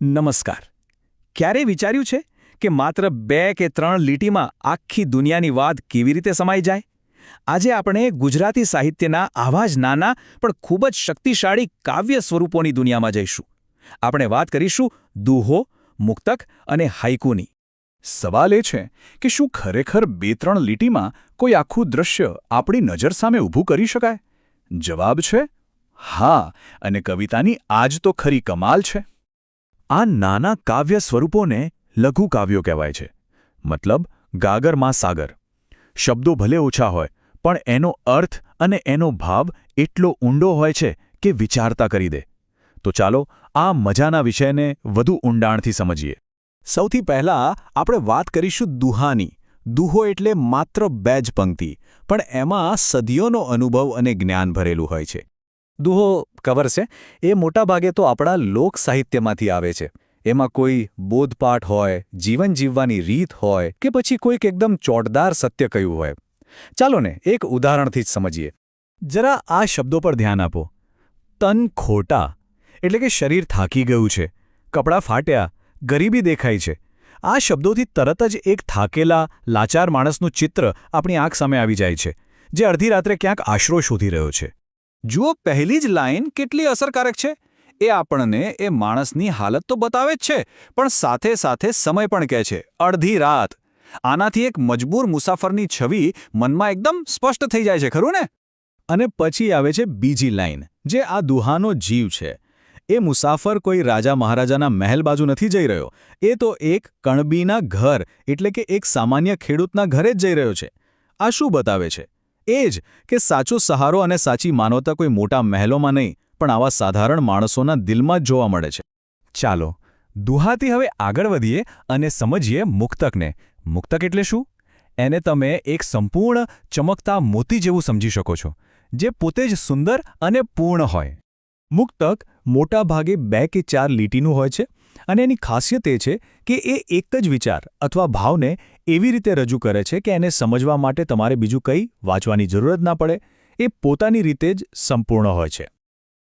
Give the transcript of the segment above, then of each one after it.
નમસ્કાર. ક્યારેય વિચાર્યું છે કે માત્ર 2 કે 3 લીટીમાં આખી દુનિયાની વાત કેવી રીતે સમાઈ જાય? આજે આપણે ગુજરાતી સાહિત્યના આવા જ નાના પણ ખૂબ જ શક્તિશાળી કાવ્ય સ્વરૂપોની દુનિયામાં જઈશું. આપણે વાત કરીશું દુહો, મુક્તક અને હાઇકુની. સવાલ એ છે કે શું ખરેખર 2-3 લીટીમાં કોઈ આખું દૃશ્ય આપણી નજર સામે ઊભું કરી શકાય? જવાબ છે હા, અને કવિતાની આ જ તો ખરી કમાલ છે. આ નાના કાવ્ય સ્વરૂપોને લઘુ કાવ્યો કહેવાય છે. મતલબ ગાગરમાં સાગર. શબ્દો ભલે ઓછા હોય, પણ એનો અર્થ અને એનો ભાવ એટલો ઊંડો હોય છે કે વિચારતા કરી દે. તો ચાલો આ મજાના વિષયને વધુ ઊંડાણથી સમજીએ. સૌથી પહેલાં આપણે વાત કરીશું દુહાની. દુહો એટલે માત્ર 2 જ પંક્તિ, પણ એમાં સદીઓનો અનુભવ અને જ્ઞાન ભરેલું હોય છે. દુહો ખબર છે, એ મોટાભાગે તો આપણા લોક સાહિત્યમાંથી આવે છે. એમાં કોઈ બોધપાઠ હોય, જીવન જીવવાની રીત હોય કે પછી કોઈક એકદમ ચોટદાર સત્ય કહ્યું હોય. ચાલો ને એક ઉદાહરણથી જ સમજીએ. જરા આ શબ્દો પર ધ્યાન આપો. તન ખોટા એટલે કે શરીર થાકી ગયું છે, કપડાં ફાટ્યા, ગરીબી દેખાય છે. આ શબ્દોથી તરત જ એક થાકેલા, લાચાર માણસનું ચિત્ર આપણી આંખ સામે આવી જાય છે, જે અડધી રાત્રે ક્યાંક આશરો શોધી રહ્યો છે. જુઓ, પહેલી જ લાઈન કેટલી અસરકારક છે. એ આપણને એ માણસની હાલત તો બતાવે જ છે, પણ સાથે સાથે સમય પણ કહે છે, અડધી રાત. આનાથી એક મજબૂર મુસાફરની છબી મનમાં એકદમ સ્પષ્ટ થઈ જાય છે, ખરું ને? અને પછી આવે છે બીજી લાઈન, જે આ દુહાનો જીવ છે. એ મુસાફર કોઈ રાજા મહારાજાના મહેલ બાજુ નથી જઈ રહ્યો. એ તો એક કણબીના ઘર એટલે કે એક સામાન્ય ખેડૂતના ઘરે જ જઈ રહ્યો છે. આ શું બતાવે છે? એ જ કે સાચો સહારો અને સાચી માનવતા કોઈ મોટા મહેલોમાં નહીં, પણ આવા સાધારણ માણસોના દિલમાં જ જોવા મળે છે. ચાલો દુહાથી હવે આગળ વધીએ અને સમજીએ મુક્તકને. મુક્તક એટલે શું? એને તમે એક સંપૂર્ણ ચમકતા મોતી જેવું સમજી શકો છો, જે પોતે જ સુંદર અને પૂર્ણ હોય. મુક્તક મોટા ભાગે 2 કે 4 લીટીનું હોય છે, અને એની ખાસિયત એ છે કે એ એક જ વિચાર અથવા ભાવને એવી રીતે રજૂ કરે છે કે એને સમજવા માટે તમારે બીજું કંઈ વાંચવાની જરૂર જ ના પડે. એ પોતાની રીતે જ સંપૂર્ણ હોય છે.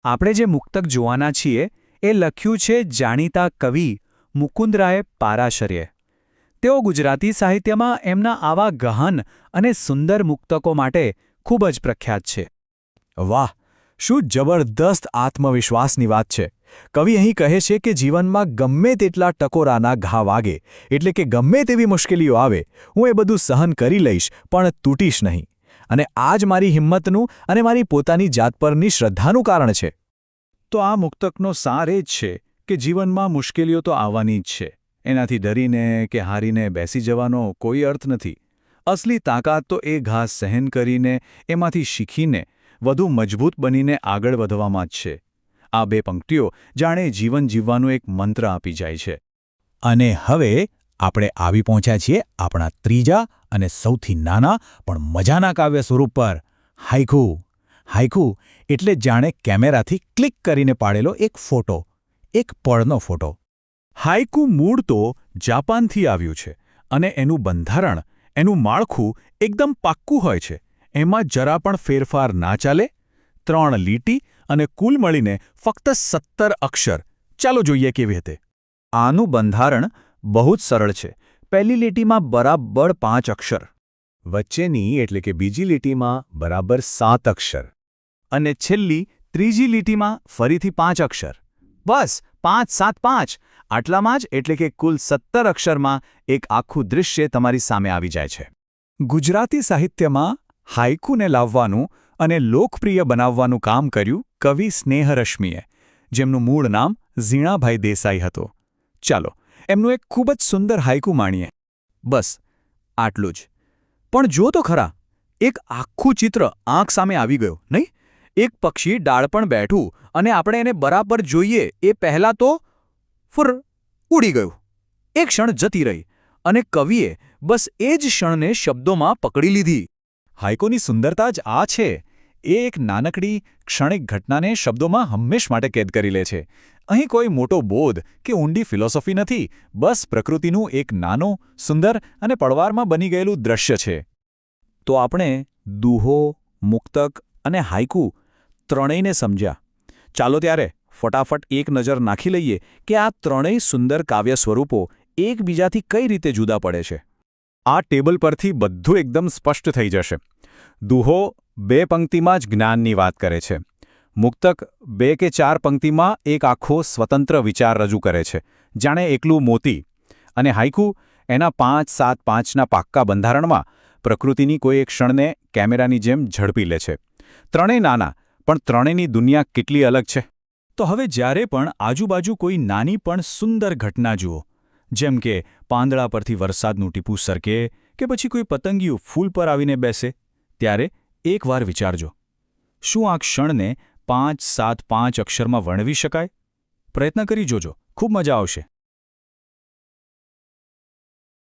આપણે જે મુક્તક જોવાના છીએ એ લખ્યું છે જાણીતા કવિ મુકુન્દરાય પારાશર્યે. તેઓ ગુજરાતી સાહિત્યમાં એમના આવા ગહન અને સુંદર મુક્તકો માટે ખૂબ જ પ્રખ્યાત છે. વાહ, શું જબરદસ્ત આત્મવિશ્વાસની વાત છે! કવિ અહીં કહે છે કે જીવનમાં ગમે તેટલા ટકોરાના ઘા વાગે, એટલે કે ગમે તેવી મુશ્કેલીઓ આવે, હું એ બધું સહન કરી લઈશ, પણ તૂટીશ નહીં. અને આ જ મારી હિંમતનું અને મારી પોતાની જાત પરની શ્રદ્ધાનું કારણ છે. તો આ મુક્તકનો સાર એ જ છે કે જીવનમાં મુશ્કેલીઓ તો આવવાની જ છે. એનાથી ડરીને કે હારીને બેસી જવાનો કોઈ અર્થ નથી. અસલી તાકાત તો એ ઘા સહન કરીને, એમાંથી શીખીને, વધુ મજબૂત બનીને આગળ વધવામાં જ છે. આ 2 પંક્તિઓ જાણે જીવન જીવવાનું એક મંત્ર આપી જાય છે. અને હવે આપણે આવી પહોંચ્યા છીએ આપણા ત્રીજા અને સૌથી નાના પણ મજાના કાવ્ય સ્વરૂપ પર, હાઇકુ. હાઇકુ એટલે જાણે કેમેરાથી ક્લિક કરીને પાડેલો એક ફોટો, એક પળનો ફોટો. હાઇકુ મૂળ તો જાપાનથી આવ્યું છે, અને એનું બંધારણ, એનું માળખું એકદમ પાક્કું હોય છે. એમાં જરા પણ ફેરફાર ના ચાલે. 3 લીટી અને કુલ મળીને ફક્ત 17 અક્ષર. ચાલો જોઈએ કેવી રીતે. આનું બંધારણ બહુ જ સરળ છે. પહેલી લીટીમાં બરાબર 5 અક્ષર, વચ્ચેની એટલે કે બીજી લીટીમાં બરાબર 7 અક્ષર, અને છેલ્લી ત્રીજી લીટીમાં ફરીથી 5 અક્ષર. બસ 5, 7, 5 આટલામાં જ, એટલે કે કુલ 17 અક્ષરમાં એક આખું દૃશ્ય તમારી સામે આવી જાય છે. ગુજરાતી સાહિત્યમાં હાઇકુને લાવવાનું અને લોકપ્રિય બનાવવાનું કામ કર્યું કવિ સ્નેહરશ્મિએ, જેમનું મૂળ નામ ઝીણાભાઈ દેસાઈ હતું. ચાલો એમનું એક ખૂબ જ સુંદર હાઇકુ માણીએ. બસ આટલું જ. પણ જો તો ખરા, એક આખું ચિત્ર આંખ સામે આવી ગયું, નહીં? એક પક્ષી ડાળ પણ બેઠું, અને આપણે એને બરાબર જોઈએ એ પહેલાં તો ફુર ઉડી ગયું. એક ક્ષણ જતી રહી, અને કવિએ બસ એ જ ક્ષણને શબ્દોમાં પકડી લીધી. હાઇકુની સુંદરતા જ આ છે. એ એક નાનકડી ક્ષણિક ઘટનાને શબ્દોમાં હંમેશ માટે કેદ કરી લે છે. અહીં કોઈ મોટો બોધ કે ઊંડી ફિલોસોફી નથી, બસ પ્રકૃતિનું એક નાનું, સુંદર અને પળવારમાં બની ગયેલું દ્રશ્ય છે. તો આપણે દુહો, મુક્તક અને હાઇકુ ત્રણેયને સમજ્યા. ચાલો ત્યારે ફટાફટ એક નજર નાખી લઈએ કે આ ત્રણેય સુંદર કાવ્ય સ્વરૂપો એકબીજાથી કઈ રીતે જુદા પડે છે. આ ટેબલ પરથી બધું એકદમ સ્પષ્ટ થઈ જશે. દુહો 2 પંક્તિમાં જ જ્ઞાનની વાત કરે છે. મુક્તક 2 કે 4 પંક્તિમાં એક આખો સ્વતંત્ર વિચાર રજૂ કરે છે, જાણે એકલું મોતી. અને હાઇકુ એના 5-7-5ના પાક્કા બંધારણમાં પ્રકૃતિની કોઈ એક ક્ષણને કેમેરાની જેમ ઝડપી લે છે. ત્રણેય નાના, પણ ત્રણેયની દુનિયા કેટલી અલગ છે. તો હવે જ્યારે પણ આજુબાજુ કોઈ નાની પણ સુંદર ઘટના જુઓ, જેમ કે પાંદડા પરથી વરસાદનું ટીપું સરકે કે પછી કોઈ પતંગિયું ફૂલ પર આવીને બેસે, ત્યારે એકવાર વિચારજો, શું આ ક્ષણને 5-7-5 અક્ષરમાં વર્ણવી શકાય? પ્રયત્ન કરી જોજો, ખૂબ મજા આવશે.